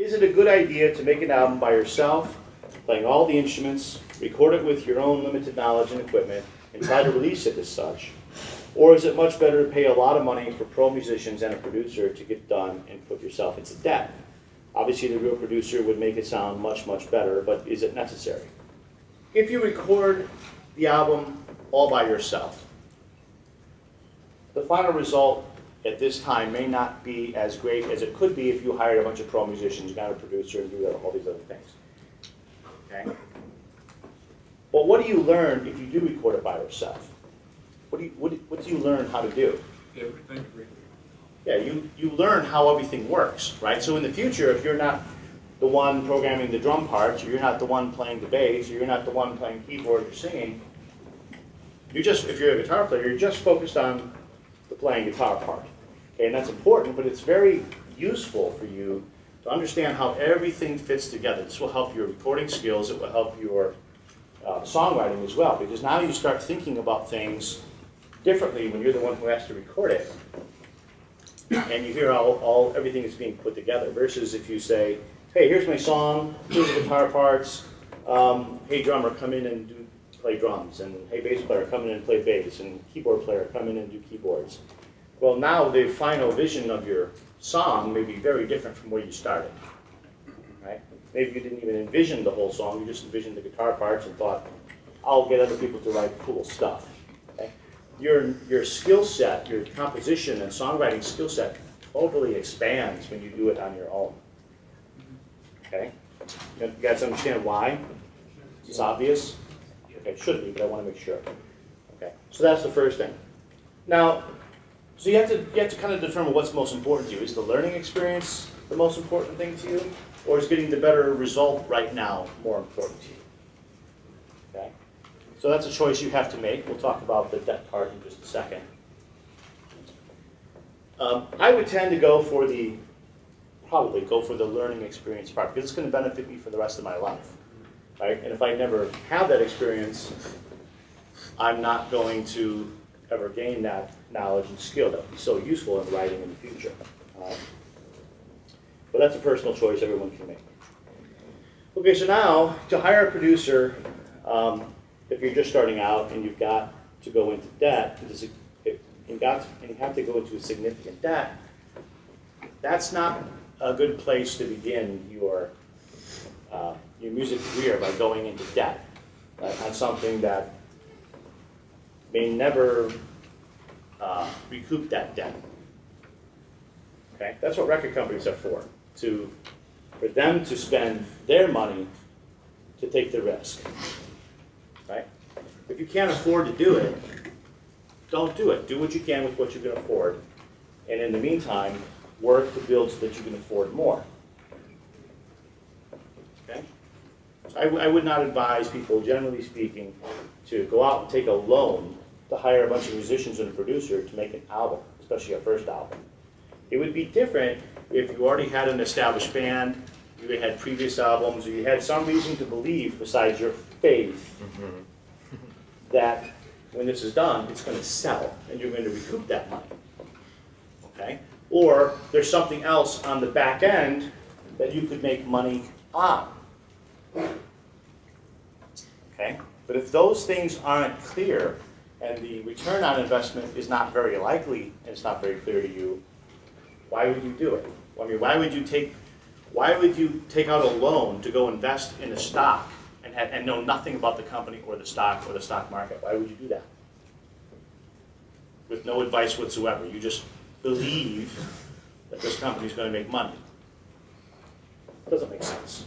Is it a good idea to make an album by yourself, playing all the instruments, record it with your own limited knowledge and equipment, and try to release it as such? Or is it much better to pay a lot of money for pro musicians and a producer to get done and put yourself into debt? Obviously, the real producer would make it sound much, much better, but is it necessary? If you record the album all by yourself, the final result at this time may not be as great as it could be if you hired a bunch of pro musicians, got a producer, and do all these other things. Okay? But what do you learn if you do record it by yourself? What do you learn how to do? Everything. Yeah, you learn how everything works, right? So in the future, if you're not the one programming the drum parts, or you're not the one playing the bass, or you're not the one playing keyboard or singing, if you're a guitar player, you're just focused on the playing guitar part. Okay, and that's important, but it's very useful for you to understand how everything fits together. This will help your recording skills, it will help your songwriting as well, because now you start thinking about things differently when you're the one who has to record it. And you hear how everything is being put together, versus if you say, hey, here's my song, here's the guitar parts, hey drummer, come in and play drums, and hey bass player, come in and play bass, and keyboard player, come in and do keyboards. Well, now the final vision of your song may be very different from where you started, right? Maybe you didn't even envision the whole song, you just envisioned the guitar parts and thought, I'll get other people to write cool stuff. Okay? Your skill set, your composition and songwriting skill set totally expands when you do it on your own. Okay? You guys understand why? It's obvious? Okay, it should be, but I want to make sure. Okay, so that's the first thing. Now, so you have to kind of determine what's most important to you. Is the learning experience the most important thing to you? Or is getting the better result right now more important to you? Okay? So that's a choice you have to make. We'll talk about the debt part in just a second. I would tend to probably go for the learning experience part, because it's going to benefit me for the rest of my life. Right? And if I never have that experience, I'm not going to ever gain that knowledge and skill that will be so useful in writing in the future. But that's a personal choice everyone can make. Okay, so now to hire a producer, if you're just starting out and you've got to go into debt, and you have to go into a significant debt, that's not a good place to begin your music career, by going into debt on something that may never recoup that debt. Okay, that's what record companies are for them to spend their money to take the risk. Right? If you can't afford to do it, don't do it. Do what you can with what you can afford, and in the meantime, work to build so that you can afford more. Okay? I would not advise people, generally speaking, to go out and take a loan to hire a bunch of musicians and a producer to make an album, especially a first album. It would be different if you already had an established band, you had previous albums, or you had some reason to believe, besides your faith, that when this is done, it's going to sell, and you're going to recoup that money. Okay? Or there's something else on the back end that you could make money on. Okay? But if those things aren't clear, and the return on investment is not very likely, and it's not very clear to you, why would you do it? I mean, why would you take out a loan to go invest in a stock and know nothing about the company or the stock market? Why would you do that? With no advice whatsoever. You just believe that this company is going to make money. It doesn't make sense.